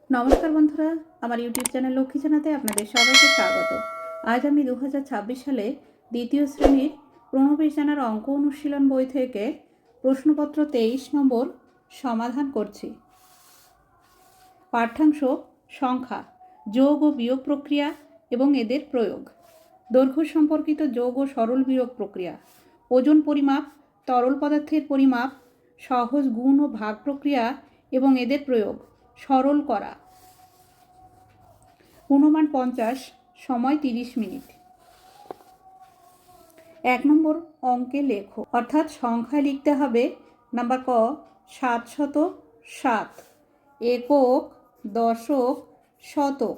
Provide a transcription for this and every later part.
নমস্কার বন্ধুরা, আমার ইউটিউব চ্যানেল লক্ষ্মী জানাতে আপনাদের সবাইকে স্বাগত। আজ আমি 2026 সালে দ্বিতীয় শ্রেণীর প্রণবেশ জানার অঙ্ক অনুশীলন বই থেকে প্রশ্নপত্র 23 নম্বর সমাধান করছি। পাঠ্যাংশ সংখ্যা, যোগ ও বিয়োগ প্রক্রিয়া এবং এদের প্রয়োগ, দৈর্ঘ্য সম্পর্কিত যোগ ও সরল বিয়োগ প্রক্রিয়া, ওজন পরিমাপ, তরল পদার্থের পরিমাপ, সহজ গুণ ও ভাগ প্রক্রিয়া এবং এদের প্রয়োগ, সরল করা। পূর্ণমান 50, সময় 30 মিনিট। 1 নম্বর অঙ্কে লেখো, অর্থাৎ সংখ্যায় লিখতে হবে নাম্বার ক 707, একক, দশক, শতক।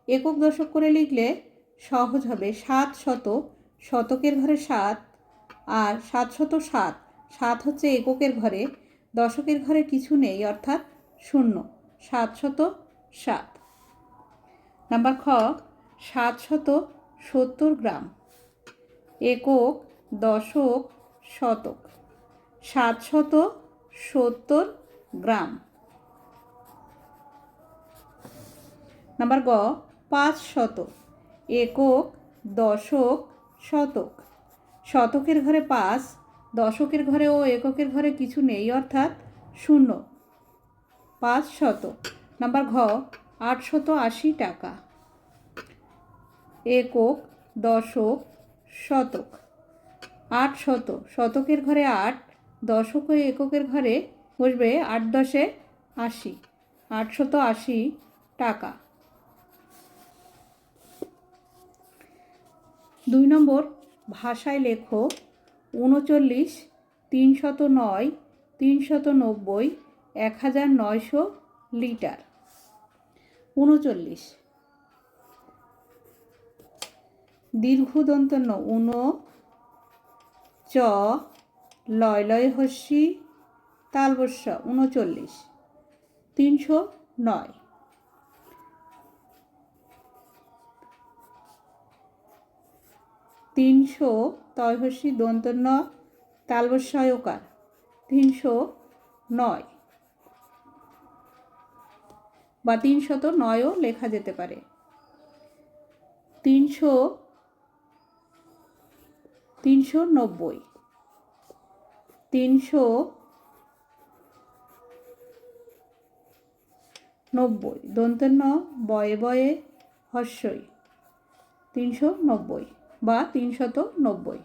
একক দশক করে লিখলে সহজ হবে। 700 শতকের ঘরে 7 আর 707, 7 হচ্ছে এককের ঘরে, দশকের ঘরে কিছু নেই অর্থাৎ 0, 707। নাম্বার খ 770 গ্রাম, একক, দশক, শতক। 770 গ্রাম। নাম্বার গ 500, একক, দশক, শতক। শতকের ঘরে 5, দশকের ঘরে ও এককের ঘরে কিছু নেই অর্থাৎ 0, 500। নাম্বার ঘ 880 টাকা, একক, দশক, শতক। 800, শতকের ঘরে 8, দশক ও এককের ঘরে বসবে 8 10 80, 880 টাকা। 2 নম্বর ভাষায় লেখো 39, 309, 390, 1900 লিটার। 39, দীর্ঘদন্ত ন, উন, চ, লয় লয় হস্যি, তালবস্য, 39, 309। 300, তয় হস্যি দন্ত ন, তালবস্যয়কার, 309 বা 309ও লেখা যেতে পারে। 390, 390, দন্ত ন, বয়ে বয়ে হস্যই, 390 বা 390।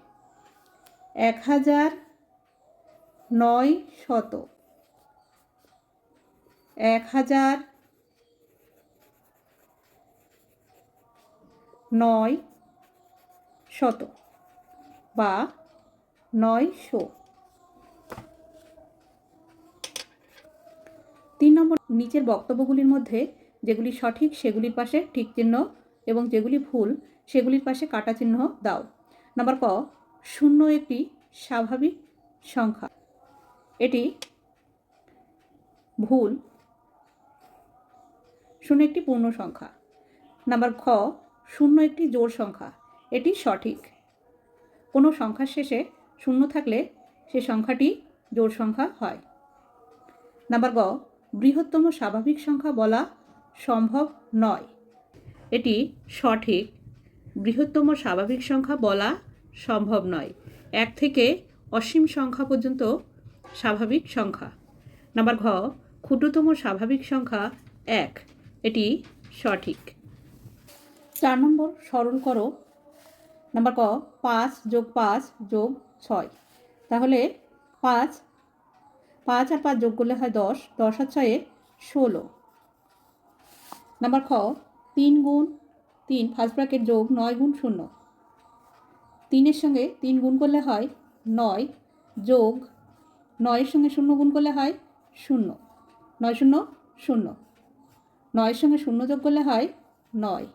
1900, 1900 বা 900। 3 নম্বর নিচের বক্তব্যগুলির মধ্যে যেগুলি সঠিক সেগুলির পাশে ঠিক চিহ্ন এবং যেগুলি ভুল সেগুলির পাশে কাটা চিহ্ন দাও। নাম্বার ক 0 একটি স্বাভাবিক সংখ্যা, এটি ভুল। 0 একটি পূর্ণ সংখ্যা। নাম্বার খ 0 একটি জোড় সংখ্যা, এটি সঠিক। কোনো সংখ্যার শেষে 0 থাকলে সে সংখ্যাটি জোড় সংখ্যা হয়। নাম্বার গ বৃহত্তম স্বাভাবিক সংখ্যা বলা সম্ভব নয়, এটি সঠিক। বৃহত্তম স্বাভাবিক সংখ্যা বলা সম্ভব নয়। 1 থেকে অসীম সংখ্যা পর্যন্ত স্বাভাবিক সংখ্যা। নাম্বার ঘ ক্ষুদ্রতম স্বাভাবিক সংখ্যা 1, এটি সঠিক। 4 নম্বর সরল করো। নাম্বার ক 5 + 5 + 6, তাহলে 5 আর 5 যোগ করলে হয় 10, 10 আর 6 16। নাম্বার খ 3 × 3 ফার্স্ট ব্র্যাকেট যোগ 9 × 0, 3-এর সঙ্গে 3 গুণ করলে হয় 9, যোগ 9-এর সঙ্গে 0 গুণ করলে হয় 0, 9 0 0, 9-এর সঙ্গে 0 যোগ করলে হয় 9।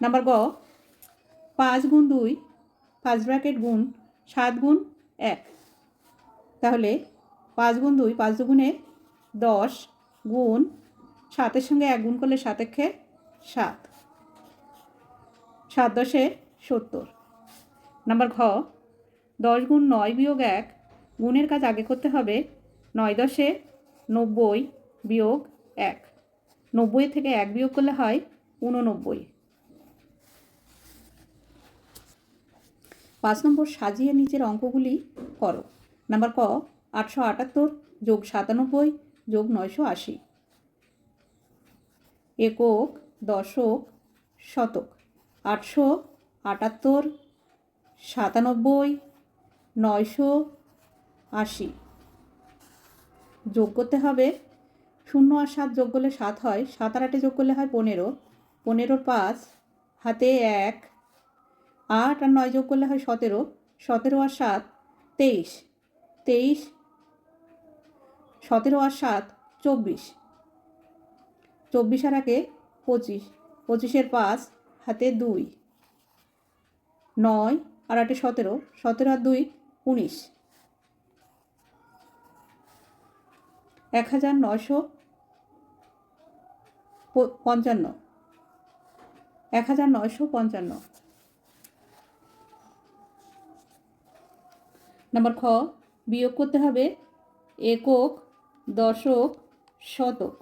নাম্বার গ 5 × 2 ফার্স্ট ব্র্যাকেট গুণ 7 × 1, তাহলে 5 × 2 5 দুগুণে 10, গুণ 7-এর সঙ্গে 1 গুণ করলে 7 একে 7, 7 10 70। নাম্বার ঘ 10 × 9 - 1, গুণের কাজ আগে করতে হবে। 9 10 90 - 1। 90 থেকে 1 বিয়োগ করলে হয় 89। 5 নম্বর সাজিয়ে নিচের অঙ্কগুলি করো। নাম্বার ক 878 যোগ 97 যোগ 980। একক, দশক, শতক। 878, 97, 980 যোগ করতে হবে। 0 আর 7 যোগ করলে 7 হয়, 7 আর 8 যোগ করলে হয় 15, 15 5 হাতে 1, 8 আর 9 যোগ করলে হয় 17, 17 আর 7 23, 23, 17 আর 7 24, 24 আর 1 25, 25 5 হাতে 2, 9 আর 8 17, 17 আর 2 19, 1955, 1955। নাম্বার খ বিয়োগ করতে হবে। একক, দশক, শতক।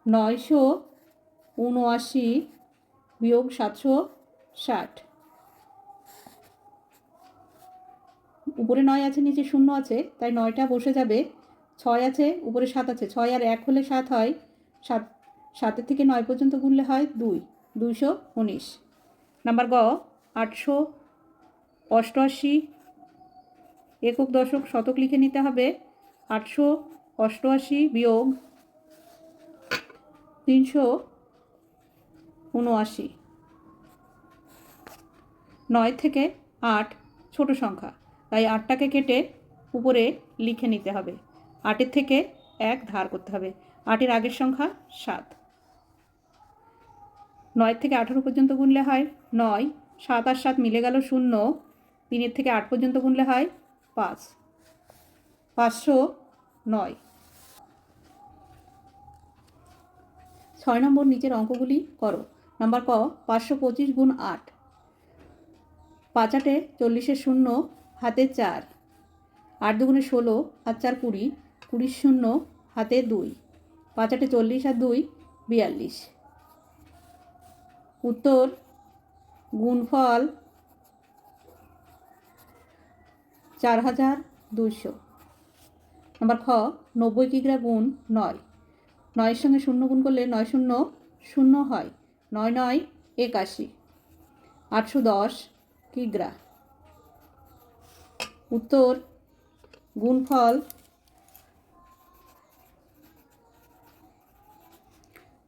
979 বিয়োগ 760। উপরে 9 আছে, নিচে 0 আছে, তাই 9টা বসে যাবে। 6 আছে, উপরে 7 আছে, 6 আর 1 হলে 7 হয়। 7 থেকে 9 পর্যন্ত গুনলে হয় 2, 219। নাম্বার গ 888 একক, দশক, শতক লিখে নিতে হবে। 888 বিয়োগ 379। 9 থেকে 8 ছোট সংখ্যা, তাই 8টাকে কেটে উপরে লিখে নিতে হবে। 8-এর থেকে 1 ধার করতে হবে। 8-এর আগের সংখ্যা 7। 9 থেকে 18 পর্যন্ত গুনলে হয় 9, 7 আর 7 মিলে গেল 0, 3-এর থেকে 8 পর্যন্ত গুনলে হয় 5, 509। 6 নম্বর নিচের অঙ্কগুলি করো। নাম্বার ক 525 গুণ 8। 5 8 40-এর 0 হাতে 4, 8 2 16 আর 4 20, 20 0 হাতে 2, 5 8 40 আর 2 42। উত্তর গুণফল 4200। নাম্বার খ 90 কিগ্রা গুণ 9। 9-এর সঙ্গে 0 গুণ করলে 9 0 0 হয়, 9 9 81। 810 কিগ্রা। উত্তর গুণফল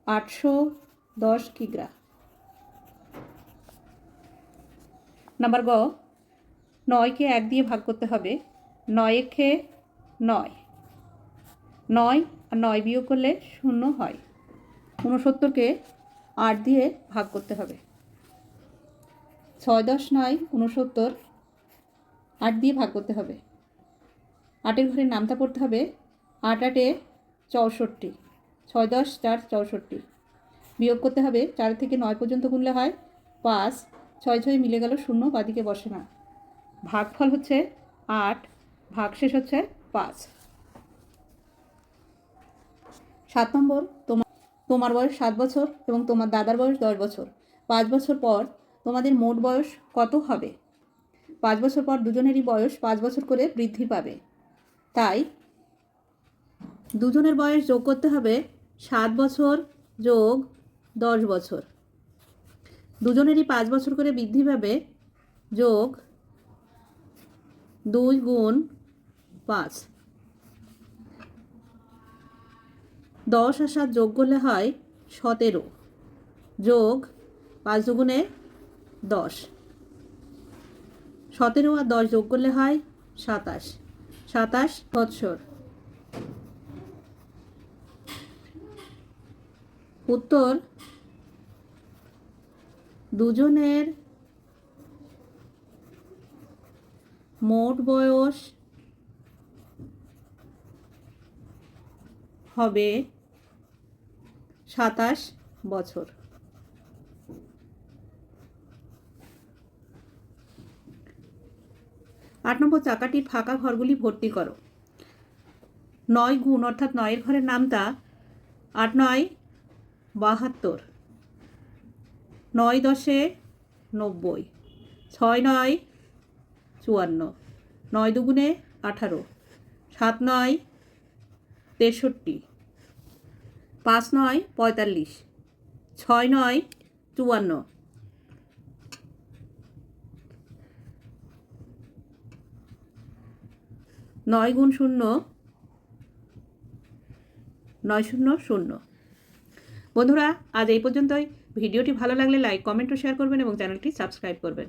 810 কিগ্রা। নাম্বার গ 9কে 1 দিয়ে ভাগ করতে হবে। 9 একে 9, 9 আর 9 বিয়োগ করলে 0 হয়। 69কে 8 দিয়ে ভাগ করতে হবে। 6 10 9 69, 8 দিয়ে ভাগ করতে হবে। 8-এর ঘরে নামতা পড়তে হবে। 8 8 64, 6 10 4 64। বিয়োগ করতে হবে। 4 থেকে 9 পর্যন্ত গুনলে হয় 5, 6 6 মিলে গেল 0, বাদিকে বসে না। ভাগফল হচ্ছে 8, ভাগশেষ হচ্ছে 5। 7 নম্বর তোমার বয়স 7 বছর এবং তোমার দাদার বয়স 10 বছর। 5 বছর পর তোমাদের মোট বয়স কত হবে? 5 বছর পর দুজনেরই বয়স 5 বছর করে বৃদ্ধি পাবে, তাই দুজনের বয়স যোগ করতে হবে 7 বছর যোগ 10 বছর। দুজনেরই 5 বছর করে বৃদ্ধি পাবে, যোগ 2 গুণ 5। 10 আর 7 যোগ করলে হয় 17, যোগ 5 দুগুণে 10। 17 আর 10 যোগ করলে হয় 27, 27 বৎসর। উত্তর দুজনের মোট বয়স হবে 27 বছর। 8 নম্বর চাকাটির ফাঁকা ঘরগুলি ভর্তি করো। 9 গুণ অর্থাৎ 9-এর ঘরের নামতা 8 9 72, 9 10 90, 6 9 54, 9 দুগুণে 18, 7 9 63, 5 9 45, 6 9 54, 9 গুণ 0 9 0 0। বন্ধুরা আজ এই পর্যন্তই। ভিডিওটি ভালো লাগলে লাইক কমেন্ট ও শেয়ার করবেন এবং চ্যানেলটি সাবস্ক্রাইব করবেন।